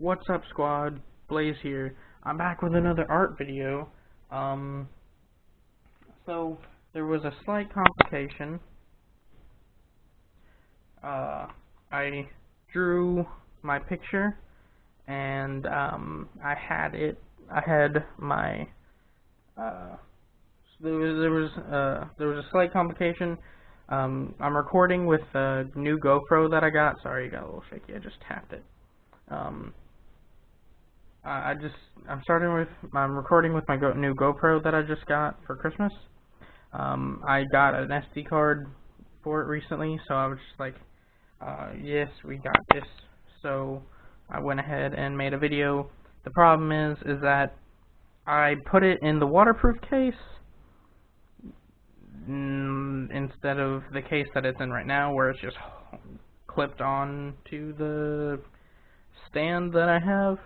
What's up, squad? Blaze here. I'm back with another art video. So there was a slight complication. I drew my picture, and I had my there was a slight complication. I'm recording with a new GoPro that I got. Sorry, you got a little shaky. I just tapped it. I'm recording with my new GoPro that I just got for Christmas. I got an SD card for it recently, so I was just like, yes, we got this. So I went ahead and made a video. The problem is that I put it in the waterproof case instead of the case that it's in right now, where it's just clipped on to the stand that I have.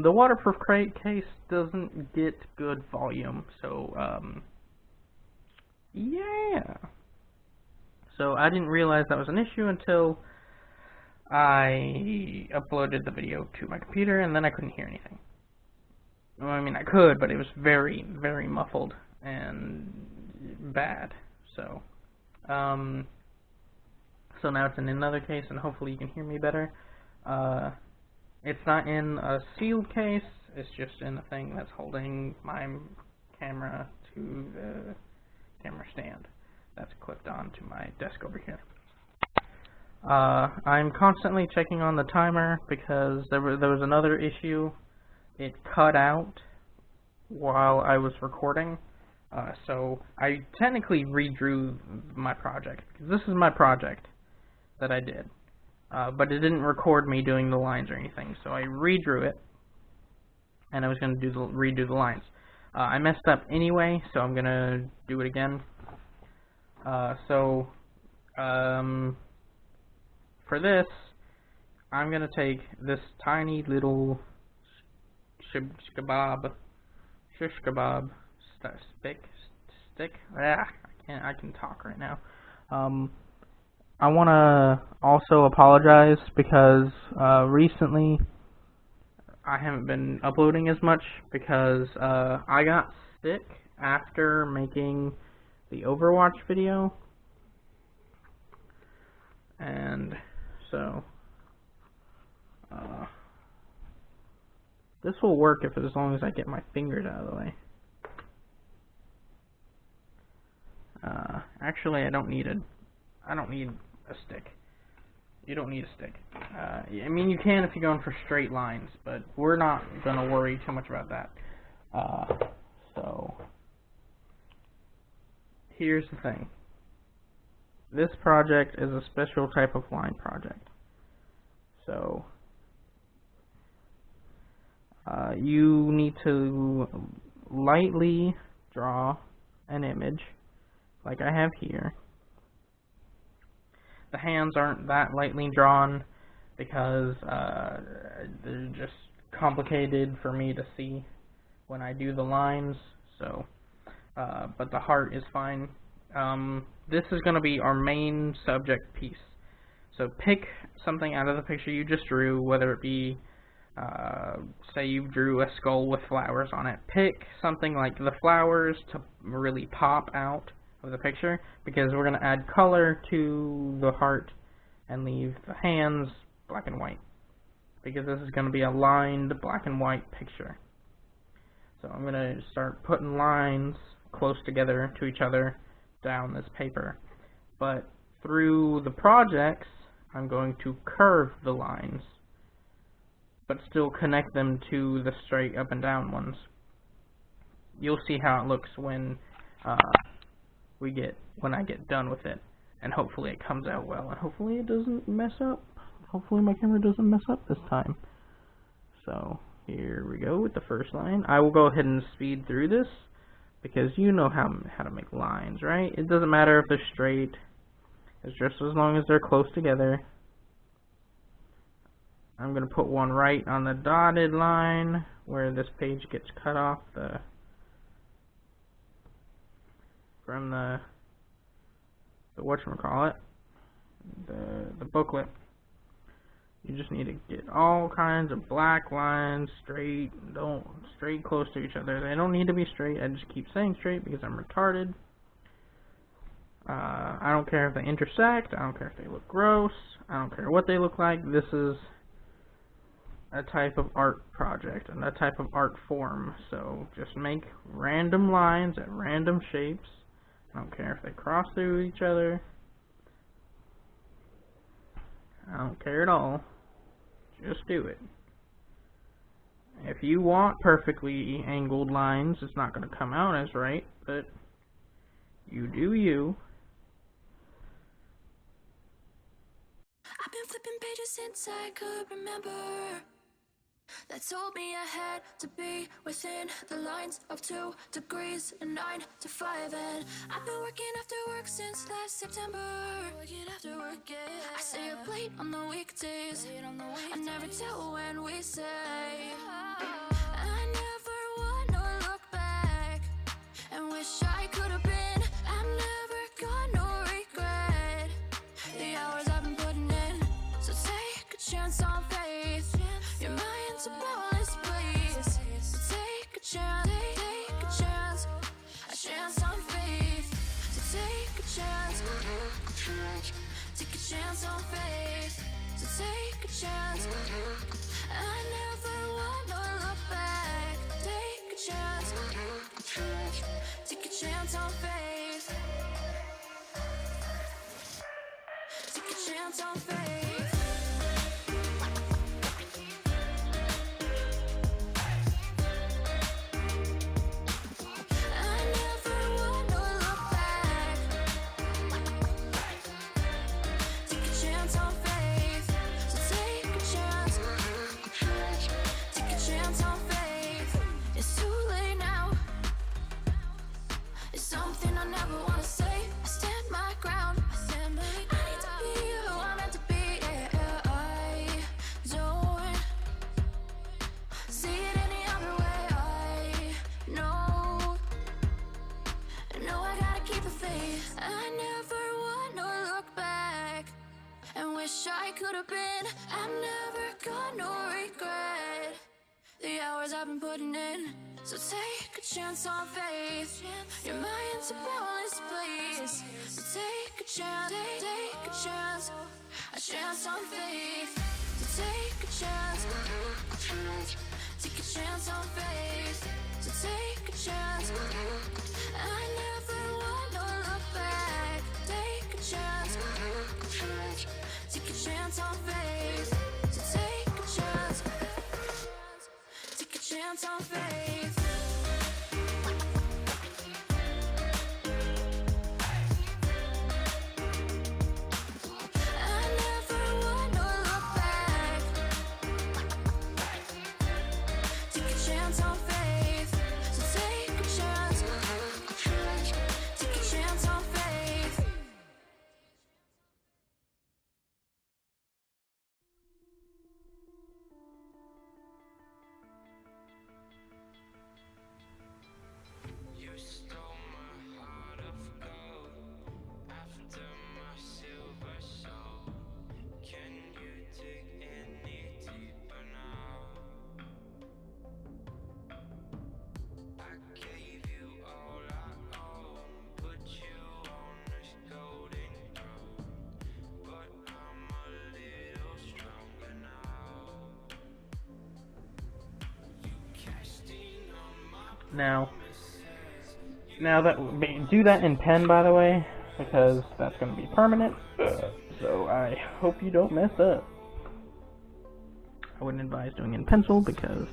The waterproof case doesn't get good volume, so yeah. So I didn't realize that was an issue until I uploaded the video to my computer, and then I couldn't hear anything. Well, I mean, I could, but it was very, very muffled and bad. So now it's in another case, and hopefully you can hear me better. It's not in a sealed case, it's just in a thing that's holding my camera to the camera stand that's clipped onto my desk over here. I'm constantly checking on the timer because there was another issue. It cut out while I was recording, so I technically redrew my project, because this is my project that I did. But it didn't record me doing the lines or anything, so I redrew it, and I was going to redo the lines. I messed up anyway, so I'm going to do it again. For this, I'm going to take this tiny little shish kebab stick. I can talk right now. I want to also apologize because recently I haven't been uploading as much because I got sick after making the Overwatch video, and so this will work as long as I get my fingers out of the way. Actually, I don't need a stick. You don't need a stick. I mean, you can if you're going for straight lines, but we're not going to worry too much about that. So, here's the thing. This project is a special type of line project. So, you need to lightly draw an image, like I have here. The hands aren't that lightly drawn because they're just complicated for me to see when I do the lines. So, but the heart is fine. This is going to be our main subject piece. So pick something out of the picture you just drew, whether it be, say you drew a skull with flowers on it. Pick something like the flowers to really pop out of the picture, because we're going to add color to the heart and leave the hands black and white, because this is going to be a lined black and white picture. So I'm going to start putting lines close together to each other down this paper, but through the projects I'm going to curve the lines but still connect them to the straight up and down ones. You'll see how it looks when I get done with it, and hopefully it comes out well, and hopefully it doesn't mess up. Hopefully my camera doesn't mess up this time. So here we go with the first line. I will go ahead and speed through this because you know how to make lines, right? It doesn't matter if they're straight. It's just as long as they're close together. I'm going to put one right on the dotted line where this page gets cut off from the whatchamacallit, the booklet. You just need to get all kinds of black lines straight, straight close to each other. They don't need to be straight. I just keep saying straight because I'm retarded. I don't care if they intersect. I don't care if they look gross. I don't care what they look like. This is a type of art project and a type of art form. So just make random lines at random shapes. I don't care if they cross through each other. I don't care at all. Just do it. If you want perfectly angled lines, it's not going to come out as right, but you do you. I've been flipping pages since I could remember. That told me I had to be within the lines of 2 degrees and 9 to 5. And I've been working after work since last September. Working after work, yeah. I stay up late on the weekdays. I never tell when we say. I never wanna look back and wish I could have been. I'm never gonna regret the hours I've been putting in. So take a chance on faith. Your mind's a boundless place. So take a chance, a chance on faith. So take a chance on faith. So take a chance. I never wanna look back. Take a chance on faith. Take a chance on faith. I could have been. I'm never gonna regret the hours I've been putting in. So take a chance on faith. Your mind's a boundless place. So take a chance, a chance on faith. So take a chance on faith. So take a chance. I never wanna look back. Take a chance. Take a chance on faith. So take a chance. Take a chance on faith. I never wanna look back. Take a chance on faith. So take a chance. Take a chance on faith. You stole my heart of gold after my silver soul. Can you dig any deeper now? I gave you all I own, put you on this golden throne, but I'm a little stronger now. You cashed in on my Now that do that in pen, by the way, because that's going to be permanent. So I hope you don't mess up. I wouldn't advise doing it in pencil because,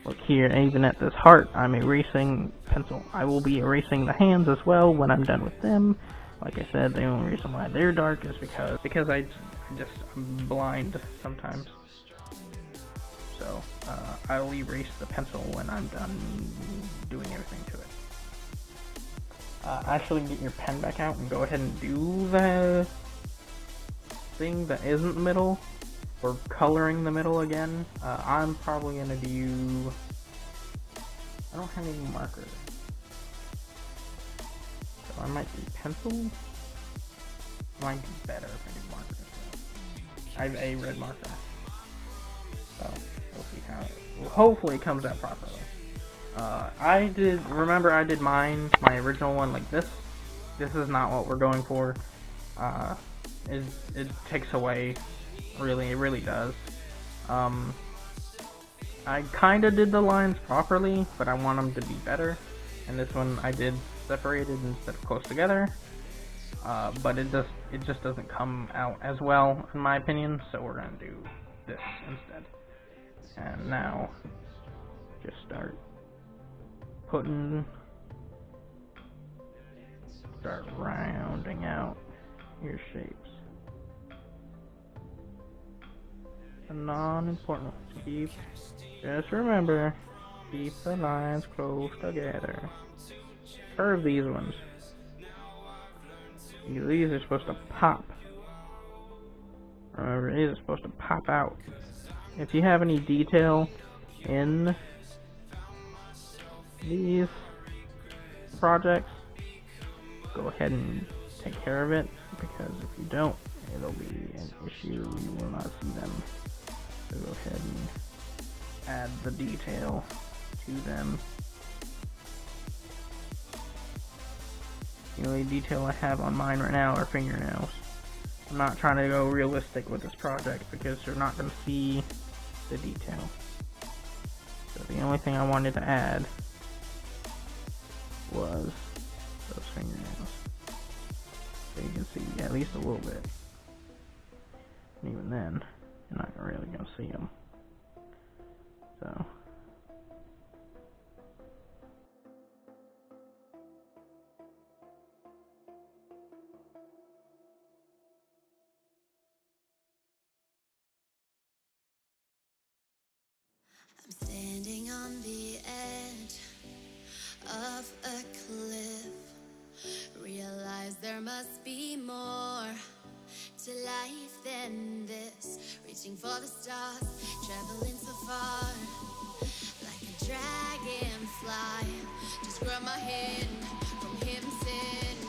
look here, even at this heart, I'm erasing pencil. I will be erasing the hands as well when I'm done with them. Like I said, the only reason why they're dark is because I'm blind sometimes. So I'll erase the pencil when I'm done doing everything to it. Actually get your pen back out and go ahead and do the thing that isn't the middle, or coloring the middle again. I'm probably going to do... I don't have any markers. So I might do pencil. Might be better if I do markers. I have a red marker. So we'll see how hopefully it comes out properly. I did my original one like this. This is not what we're going for. It takes away, really, it really does. I kind of did the lines properly, but I want them to be better. And this one I did separated instead of close together. But it just doesn't come out as well, in my opinion. So we're gonna do this instead. And now, just start rounding out your shapes. The non-important ones. Just remember, keep the lines close together. Curve these ones. These are supposed to pop. Remember, these are supposed to pop out. If you have any detail in these projects, go ahead and take care of it, because if you don't, it'll be an issue. You will not see them. So go ahead and add the detail to them. The only detail I have on mine right now are fingernails. I'm not trying to go realistic with this project because you're not going to see the detail. So the only thing I wanted to add was those fingernails. So you can see at least a little bit. And even then, you're not really going to see them. So I'm standing on the edge of a cliff. Realize there must be more to life than this. Reaching for the stars, traveling so far, like a dragonfly. Just grab my hand from heaven's end.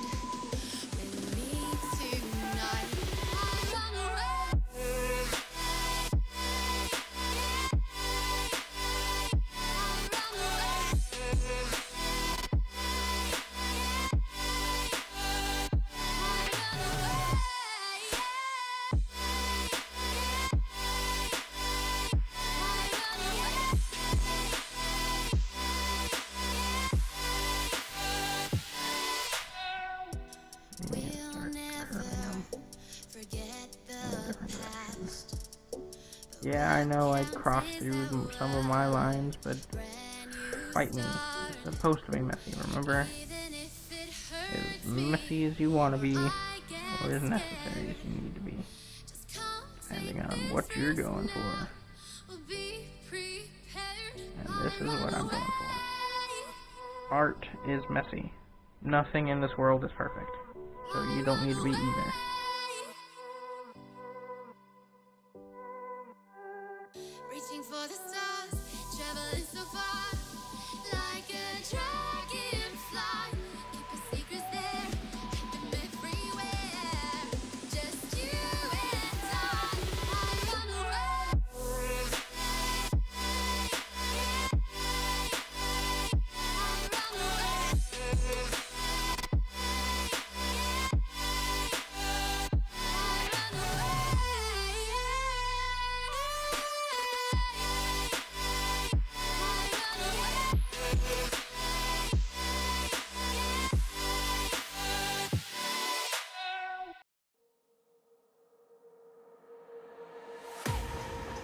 With me tonight, I run away. yeah, I know I crossed through some of my lines, but fight me. It's supposed to be messy, remember? As messy as you want to be, or as necessary as you need to be, depending on what you're going for. And this is what I'm going for. Art is messy. Nothing in this world is perfect, so you don't need to be either. Reaching for the stars, traveling so far, like a dragonfly. Keep your secrets there, keep them everywhere. Just you and I run away.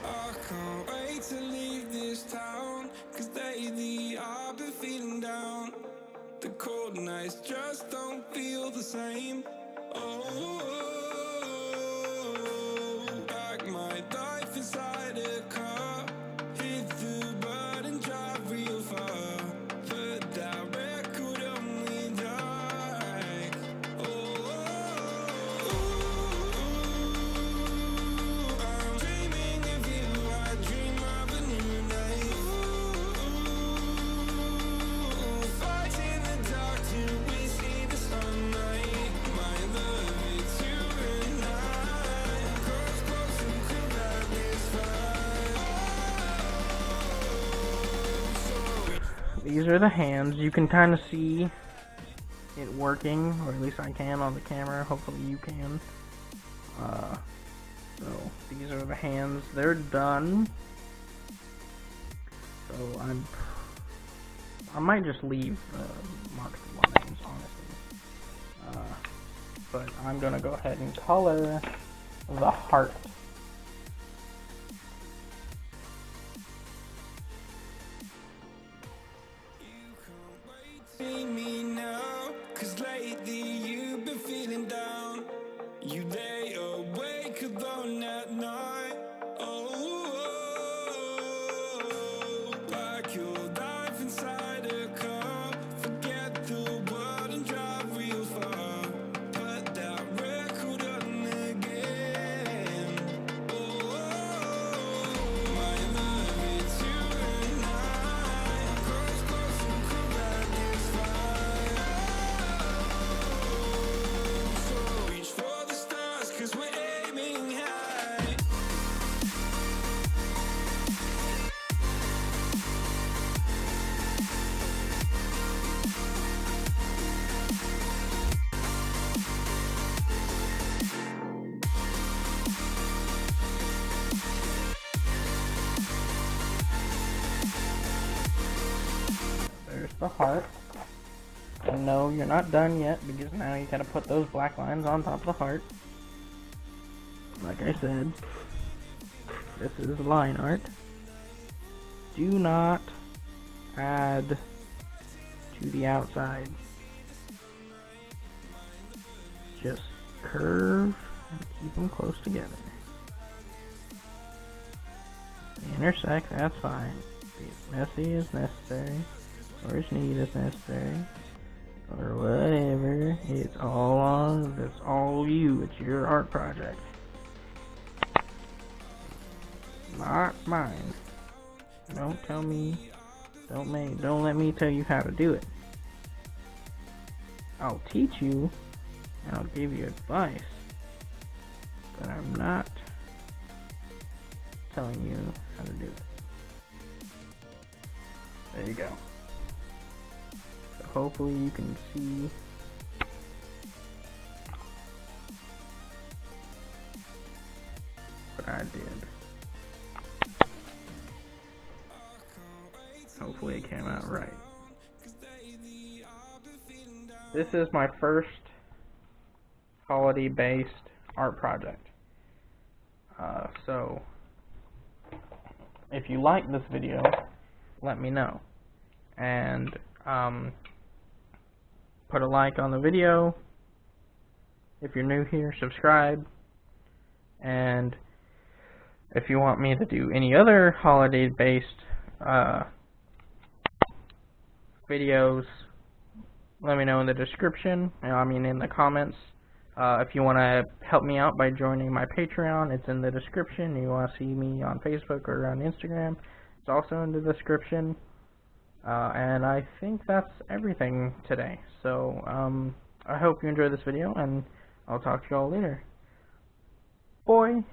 I can't wait to leave this town, 'cause lately I've been feeling down. The cold nights just don't feel the same. Oh, like my life inside a car. Hit the button, drive real far. Put that record on me like, I'm dreaming of you, I dream of a new night. Fight in the dark till we see the sunlight. My love, it's you these are the hands. You can kind of see it working, or at least I can on the camera. Hopefully you can. So these are the hands. They're done. So I might just leave marked lines, honestly. But I'm gonna go ahead and color the heart. See me now, 'cause lately you've been feeling down. You lay awake alone at night. Oh, like your life inside a car. Forget the world and drive real far. Put that record on again. Oh, my love, it's you and I. Close, close, and cool like this fire. So reach for the stars, 'cause we're aiming high. There's the heart. And no, you're not done yet, because now you gotta put those black lines on top of the heart. Like I said, this is line art. Do not add to the outside. Just curve and keep them close together. They intersect, that's fine. Be as messy as necessary, or as neat as necessary, or whatever. It's all on, that's all you. It's your art project. Not mine. Don't tell me, don't let me tell you how to do it. I'll teach you, and I'll give you advice, but I'm not telling you how to do it. There you go. So hopefully you can see what I did. Hopefully it came out right. This is my first holiday-based art project. So if you like this video, let me know. And put a like on the video. If you're new here, subscribe. And if you want me to do any other holiday-based videos, let me know in the description. I mean, in the comments. If you want to help me out by joining my Patreon, it's in the description. You want to see me on Facebook or on Instagram, it's also in the description. And I think that's everything today. So I hope you enjoyed this video, and I'll talk to you all later. Bye.